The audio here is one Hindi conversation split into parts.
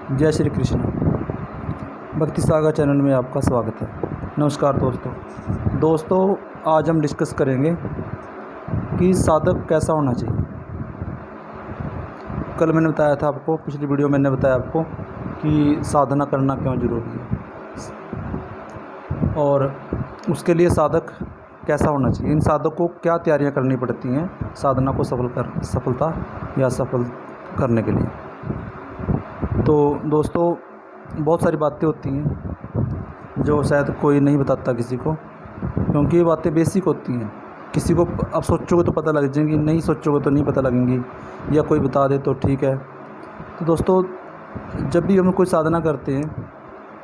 जय श्री कृष्ण। भक्ति सागर चैनल में आपका स्वागत है। नमस्कार दोस्तों, आज हम डिस्कस करेंगे कि साधक कैसा होना चाहिए। कल मैंने बताया था आपको, पिछली वीडियो मैंने बताया आपको कि साधना करना क्यों ज़रूरी है और उसके लिए साधक कैसा होना चाहिए। इन साधक को क्या तैयारियां करनी पड़ती हैं साधना को सफलता या सफल करने के लिए। तो दोस्तों, बहुत सारी बातें होती हैं जो शायद कोई नहीं बताता किसी को, क्योंकि ये बातें बेसिक होती हैं। किसी को आप सोचोगे तो पता लग जाएंगी, नहीं सोचोगे तो नहीं पता लगेंगी, या कोई बता दे तो ठीक है। तो दोस्तों, जब भी हम कोई साधना करते हैं,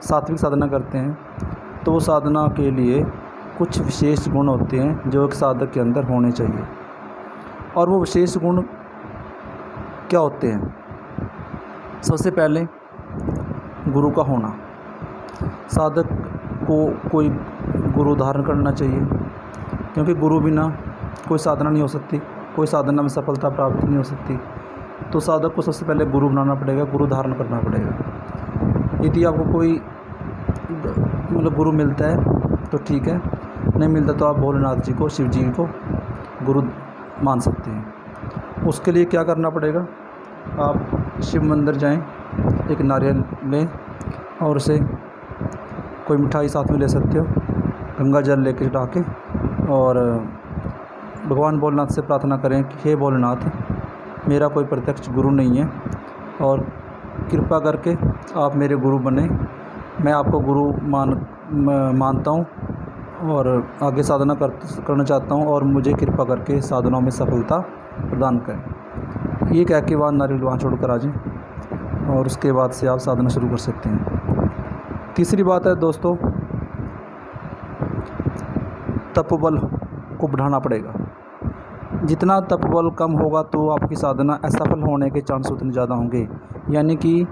सात्विक साधना करते हैं, तो वो साधना के लिए कुछ विशेष गुण होते हैं जो एक साधक के अंदर होने चाहिए। और वो विशेष गुण क्या होते हैं? सबसे पहले गुरु का होना। साधक को कोई गुरु धारण करना चाहिए, क्योंकि गुरु बिना कोई साधना नहीं हो सकती, कोई साधना में सफलता प्राप्त नहीं हो सकती। तो साधक को सबसे पहले गुरु बनाना पड़ेगा, गुरु धारण करना पड़ेगा। यदि आपको कोई गुरु मिलता है तो ठीक है, नहीं मिलता तो आप भोलेनाथ जी को, शिव जी को गुरु मान सकते हैं। उसके लिए क्या करना पड़ेगा? आप शिव मंदिर जाएं, एक नारियल लें और उसे कोई मिठाई साथ में ले सकते हो, गंगा जल लेके चढ़ा के, और भगवान भोलेनाथ से प्रार्थना करें कि हे भोलेनाथ, मेरा कोई प्रत्यक्ष गुरु नहीं है और कृपा करके आप मेरे गुरु बने। मैं आपको गुरु मानता हूँ और आगे साधना करना चाहता हूँ, और मुझे कृपा करके साधनाओं में सफलता प्रदान करें। ये कह के वहाँ नारियल वहाँ छोड़कर आ जाएं, और उसके बाद से आप साधना शुरू कर सकते हैं। तीसरी बात है दोस्तों, तपोबल को बढ़ाना पड़ेगा। जितना तपोबल कम होगा तो आपकी साधना असफल होने के चांस उतने ज़्यादा होंगे। यानी कि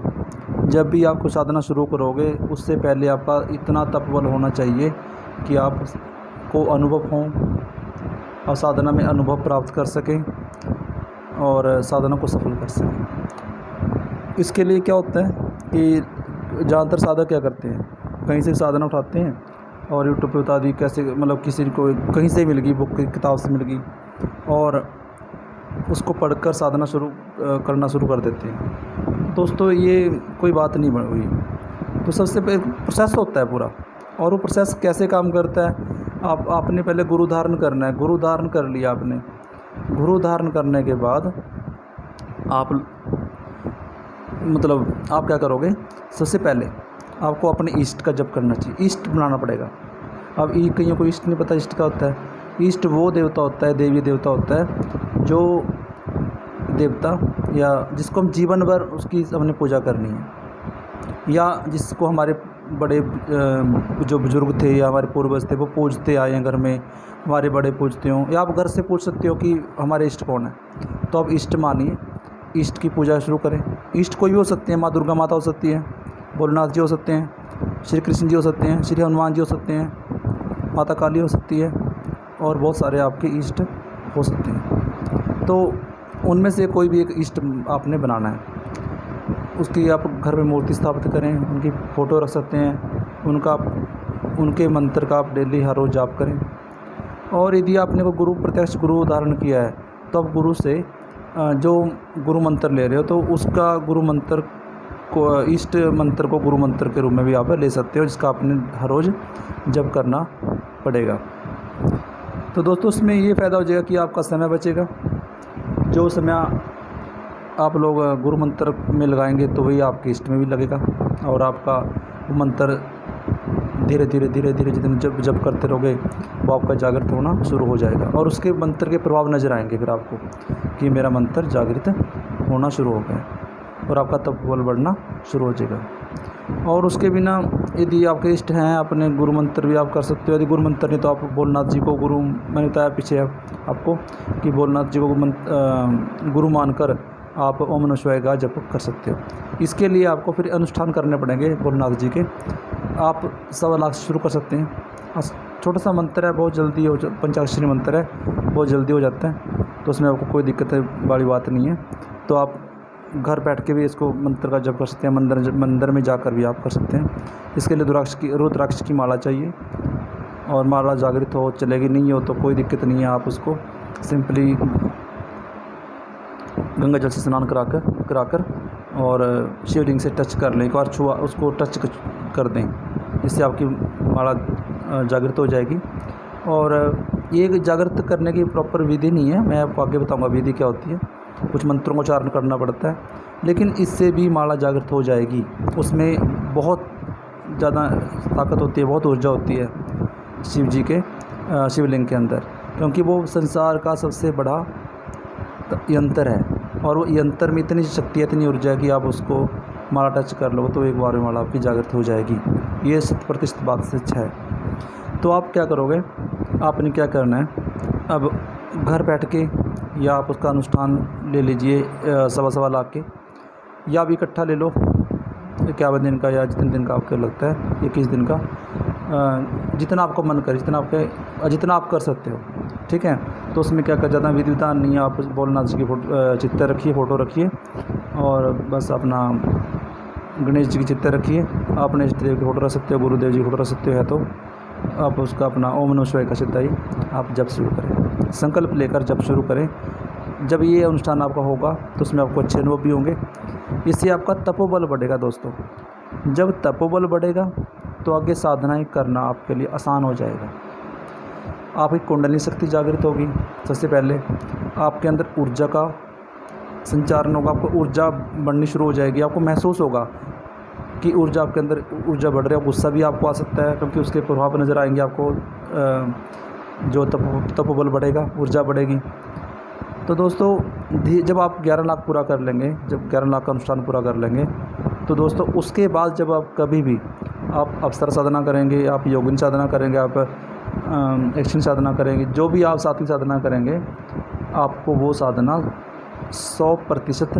जब भी आप कोई साधना शुरू करोगे, उससे पहले आपका इतना तपोबल होना चाहिए कि आपको अनुभव हो, और साधना में अनुभव प्राप्त कर सकें और साधना को सफल कर सकें। इसके लिए क्या होता है कि ज़्यादातर साधक क्या करते हैं, कहीं से साधना उठाते हैं और यूट्यूब पे बता दी कैसे, किसी को कहीं से मिल गई, बुक किताब से मिल गई, और उसको पढ़कर साधना करना शुरू कर देते हैं। दोस्तों, ये कोई बात नहीं हुई। तो सबसे पहले प्रोसेस होता है पूरा, और वो प्रोसेस कैसे काम करता है? आपने पहले गुरु धारण करना है। गुरु धारण कर लिया आपने, गुरु धारण करने के बाद आप आप क्या करोगे? सबसे पहले आपको अपने इष्ट का जप करना चाहिए, इष्ट बनाना पड़ेगा। अब कईयों को इष्ट नहीं पता इष्ट क्या होता है। इष्ट वो देवता होता है, देवी देवता होता है, जो देवता या जिसको हम जीवन भर उसकी हमने पूजा करनी है, या जिसको हमारे बड़े जो बुजुर्ग थे या हमारे पूर्वज थे वो पूजते आए हैं घर में, हमारे बड़े पूजते हों, या आप घर से पूछ सकते हो कि हमारे इष्ट कौन है। तो आप इष्ट मानिए, इष्ट की पूजा शुरू करें। इष्ट कोई भी हो सकते हैं, माँ दुर्गा माता हो सकती है, भोलेनाथ जी हो सकते हैं, श्री कृष्ण जी हो सकते हैं, श्री हनुमान जी हो सकते हैं, माता काली हो सकती है, और बहुत सारे आपके इष्ट हो सकते हैं। तो उनमें से कोई भी एक इष्ट आपने बनाना है। उसकी आप घर में मूर्ति स्थापित करें, उनकी फ़ोटो रख सकते हैं, उनके मंत्र का आप डेली हर रोज़ जाप करें। और यदि आपने को प्रत्यक्ष गुरु धारण किया है, तो आप गुरु से जो गुरु मंत्र ले रहे हो, तो उसका गुरु मंत्र को, इष्ट मंत्र को गुरु मंत्र के रूप में भी आप ले सकते हो, जिसका आपने हर रोज़ जप करना पड़ेगा। तो दोस्तों, उसमें ये फ़ायदा हो जाएगा कि आपका समय बचेगा। जो समय आप लोग गुरु मंत्र में लगाएंगे तो वही आपके इष्ट में भी लगेगा, और आपका वो मंत्र धीरे धीरे जितने जब करते रहोगे वो आपका जागृत होना शुरू हो जाएगा, और उसके मंत्र के प्रभाव नज़र आएंगे फिर आपको कि मेरा मंत्र जागृत होना शुरू हो गया, और आपका तपोबल बढ़ना शुरू हो जाएगा। और उसके बिना यदि आपके इष्ट हैं, अपने गुरु मंत्र भी आप कर सकते हो। यदि गुरु मंत्र नहीं तो आप भोलेनाथ जी को गुरु, मैंने बताया पीछे आपको कि भोलेनाथ जी को गुरु मानकर आप ओम नमः शिवाय का जप कर सकते हो। इसके लिए आपको फिर अनुष्ठान करने पड़ेंगे भोलेनाथ जी के। आप 1.25 लाख से शुरू कर सकते हैं। छोटा सा मंत्र है, बहुत जल्दी पंचाक्षरी मंत्र है, बहुत जल्दी हो जाता है, तो उसमें आपको कोई दिक्कत वाली बात नहीं है। तो आप घर बैठ के भी इसको मंत्र का जप कर सकते हैं, मंदिर में जाकर भी आप कर सकते हैं। इसके लिए रुद्राक्ष की माला चाहिए, और माला जागृत हो चलेगी, नहीं हो तो कोई दिक्कत नहीं है। आप उसको सिंपली गंगा जल से स्नान कराकर और शिवलिंग से टच कर लें, एक बार छुआ उसको टच कर दें, इससे आपकी माला जागृत हो जाएगी। और ये जागृत करने की प्रॉपर विधि नहीं है, मैं आपको आगे बताऊंगा विधि क्या होती है। कुछ मंत्रों को उच्चारण करना पड़ता है, लेकिन इससे भी माला जागृत हो जाएगी। उसमें बहुत ज़्यादा ताकत होती है, बहुत ऊर्जा होती है शिव जी के शिवलिंग के अंदर, क्योंकि वो संसार का सबसे बड़ा यंत्र है, और वो यंत्र में इतनी शक्ति है, इतनी ऊर्जा है कि आप उसको माला टच कर लो तो एक बार में माला आपकी जागृत हो जाएगी। ये 100% बात सच है। तो आप क्या करोगे, आपने क्या करना है, अब घर बैठ के या आप उसका अनुष्ठान ले लीजिए 1.25 लाख के, या भी इकट्ठा ले लो 51 दिन का, या जितने दिन का आपको लगता है, 21 दिन का, जितना आपको मन करे, जितना आप कर सकते हो, ठीक है। तो उसमें क्या कर, ज़्यादा विधि विधान नहीं है। आप भोलेनाथ जी की चित्र रखिए, फ़ोटो रखिए, और बस अपना गणेश जी की चित्र रखिए। आपने इष्ट देव की फ़ोटो रख सकते हो, गुरुदेव जी की फ़ोटो रख सकते हो, तो आप उसका अपना ओम नमः शिवाय का सिद्धा ही आप जप शुरू करें, संकल्प लेकर जप शुरू करें। जब ये अनुष्ठान आपका होगा तो उसमें आपको अच्छे अनुभव भी होंगे। इससे आपका तपोबल बढ़ेगा दोस्तों। जब तपोबल बढ़ेगा तो आगे साधनाएं करना आपके लिए आसान हो जाएगा। आपकी कुंडली शक्ति जागृत होगी। सबसे पहले आपके अंदर ऊर्जा का संचारण होगा, आपको ऊर्जा बढ़नी शुरू हो जाएगी। आपको महसूस होगा कि ऊर्जा आपके अंदर ऊर्जा बढ़ रही है। गुस्सा भी आपको आ सकता है, क्योंकि उसके प्रभाव नज़र आएंगे आपको। जो तपोबल बढ़ेगा, ऊर्जा बढ़ेगी। तो दोस्तों जब आप 11 लाख पूरा कर लेंगे, जब 11 लाख का अनुष्ठान पूरा कर लेंगे, तो दोस्तों उसके बाद जब आप कभी भी आप अप्सरा साधना करेंगे, आप योगिनी साधना करेंगे, आप एक्शन साधना करेंगे, जो भी आप सात्विक साधना करेंगे, आपको वो साधना 100%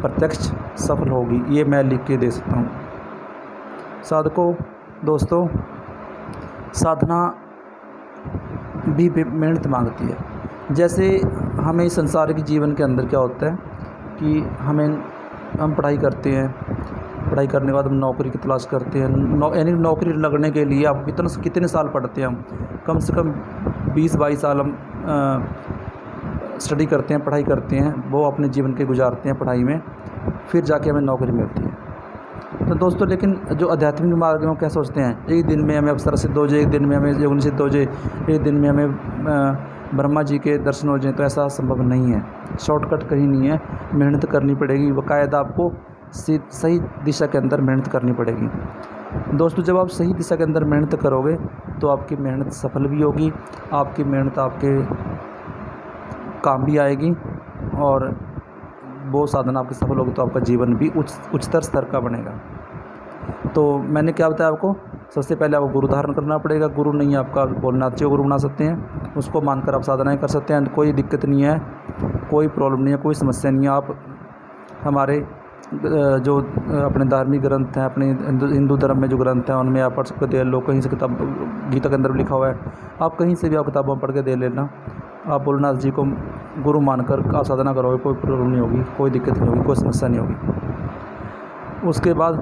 प्रत्यक्ष सफल होगी। ये मैं लिख के दे सकता हूँ साधकों। दोस्तों साधना भी मेहनत मांगती है। जैसे हमें इस संसारिक जीवन के अंदर क्या होता है कि हम पढ़ाई करते हैं, पढ़ाई करने के बाद हम नौकरी की तलाश करते हैं। यानी नौकरी लगने के लिए आप कितने साल पढ़ते हैं, हम कम से कम 20-22 साल हम स्टडी करते हैं, पढ़ाई करते हैं, वो अपने जीवन के गुजारते हैं पढ़ाई में, फिर जाके हमें नौकरी मिलती है। तो दोस्तों लेकिन जो आध्यात्मिक मार्ग में क्या सोचते हैं, एक दिन में हमें अप्सरा सिद्ध हो जाए, एक दिन में हमें योगिनी सिद्ध हो जाए, एक दिन में हमें ब्रह्मा जी के दर्शन हो जाए। तो ऐसा संभव नहीं है, शॉर्टकट कहीं नहीं है। मेहनत करनी पड़ेगी, बाकायदा आपको सही दिशा के अंदर मेहनत करनी पड़ेगी। दोस्तों जब आप सही दिशा के अंदर मेहनत करोगे तो आपकी मेहनत सफल भी होगी, आपकी मेहनत आपके काम भी आएगी, और वो साधना आपकी सफल होगी तो आपका जीवन भी उच्चतर स्तर का बनेगा। तो मैंने क्या बताया आपको, सबसे पहले आपको गुरु धारण करना पड़ेगा। गुरु नहीं, आपका भोलेनाथ जी को गुरु बना सकते हैं, उसको मानकर आप साधनाएं कर सकते हैं। कोई दिक्कत नहीं है, कोई प्रॉब्लम नहीं है, कोई समस्या नहीं है। आप हमारे जो अपने धार्मिक ग्रंथ हैं, अपने हिंदू धर्म में जो ग्रंथ हैं, उनमें आप पढ़ सकते हैं। लोग कहीं से किताब, गीता के अंदर भी लिखा हुआ है, आप कहीं से भी आप किताबों पढ़ के दे लेना। आप भोलेनाथ जी को गुरु मानकर आप साधना करोगे, कोई प्रॉब्लम नहीं होगी, कोई दिक्कत नहीं होगी, कोई समस्या नहीं होगी। उसके बाद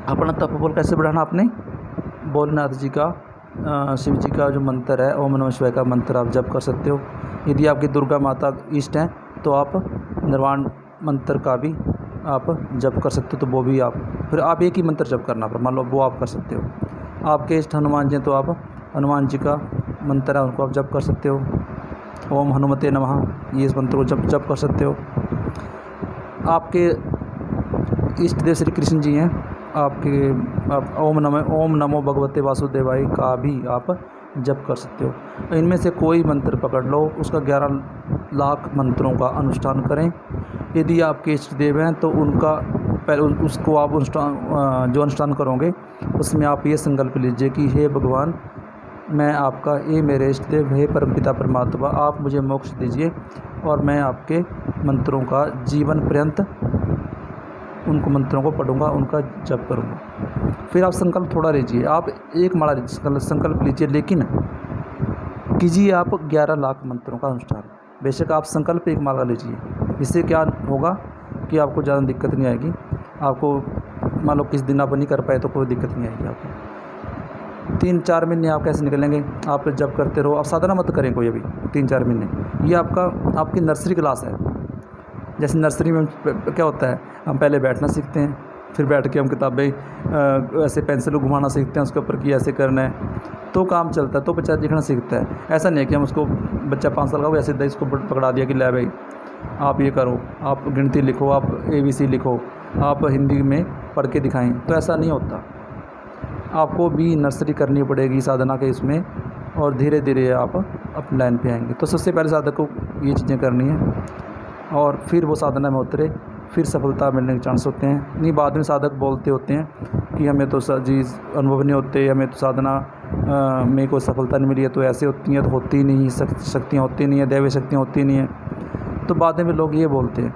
अपना तपोबल कैसे बढ़ाना, आपने भोलेनाथ जी का शिव जी का जो मंत्र है, ओम नमः शिवाय का मंत्र आप जप कर सकते हो। यदि आपकी दुर्गा माता इष्ट हैं तो आप निर्वाण मंत्र का भी आप जप कर सकते हो, तो वो भी आप फिर आप एक ही मंत्र जप करना, पर मान लो वो आप कर सकते हो। आपके इष्ट हनुमान जी हैं तो आप हनुमान जी का मंत्र है उनको आप जप कर सकते हो। ओम हनुमते नमः, ये इस मंत्र को जप कर सकते हो। आपके इष्ट देव श्री कृष्ण जी हैं, आप ओम नमो भगवते वासुदेवाय का भी आप जप कर सकते हो। इनमें से कोई मंत्र पकड़ लो, उसका 11 लाख मंत्रों का अनुष्ठान करें। यदि आपके इष्ट देव हैं तो उनका पहले उसको आप जो अनुष्ठान करोगे उसमें आप ये संकल्प लीजिए कि हे भगवान, मैं आपका, ये मेरे इष्ट देव, हे परमपिता परमात्मा, आप मुझे मोक्ष दीजिए, और मैं आपके मंत्रों का जीवन पर्यंत उनको मंत्रों को पढ़ूंगा, उनका जप करूंगा। फिर आप संकल्प थोड़ा लीजिए, आप एक माला संकल्प लीजिए, लेकिन कीजिए आप 11 लाख मंत्रों का अनुष्ठान। बेशक आप संकल्प एक माला लीजिए, इससे क्या होगा कि आपको ज़्यादा दिक्कत नहीं आएगी। आपको मान लो किस दिन आप नहीं कर पाए तो कोई दिक्कत नहीं आएगी आपको। 3-4 महीने आप कैसे निकलेंगे, आप जब करते रहो। आप साधना मत करें कोई अभी 3-4 महीने। ये आपकी नर्सरी क्लास है। जैसे नर्सरी में क्या होता है, हम पहले बैठना सीखते हैं, फिर बैठ के हम किताबें ऐसे पेंसिल को घुमाना सीखते हैं उसके ऊपर कि ऐसे करना है, तो काम चलता है, तो बच्चा लिखना सीखता है। ऐसा नहीं है कि हम उसको, बच्चा 5 साल का हो ऐसे इसको पकड़ा दिया कि ले भाई आप ये करो, आप गिनती लिखो, आप ABC लिखो, आप हिंदी में पढ़ के दिखाएं, तो ऐसा नहीं होता। आपको भी नर्सरी करनी पड़ेगी साधना के इसमें, और धीरे धीरे आप अपने लाइन पे आएंगे। तो सबसे पहले साधक को ये चीज़ें करनी है, और फिर वो साधना में उतरे, फिर सफलता मिलने के चांस होते हैं। नहीं, बाद में साधक बोलते होते हैं कि हमें तो जी अनुभव नहीं होते, हमें तो साधना में कोई सफलता नहीं मिली है, तो ऐसे होती हैं, तो होती ही नहीं, शक्तियाँ होती नहीं है, दैवीय शक्तियाँ होती नहीं हैं। तो बाद में लोग ये बोलते हैं,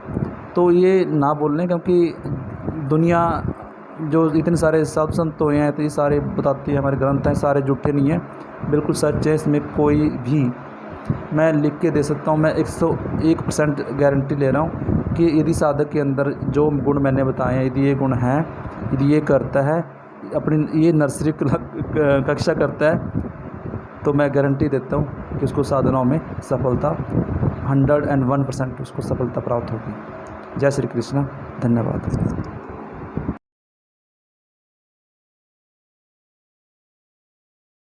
तो ये ना बोलने, क्योंकि दुनिया जो इतने सारे साधु संत हुए हैं, तो ये सारे बताते हैं, हमारे ग्रंथ हैं, सारे झूठे नहीं हैं, बिल्कुल सच है। इसमें कोई भी मैं लिख के दे सकता हूँ, मैं 101% गारंटी ले रहा हूँ कि यदि साधक के अंदर जो गुण मैंने बताए हैं, यदि ये गुण हैं, यदि ये करता है, अपनी ये नर्सरी कक्षा करता है, तो मैं गारंटी देता हूँ कि उसको साधनाओं में सफलता 101% उसको सफलता प्राप्त होगी। जय श्री कृष्ण, धन्यवाद।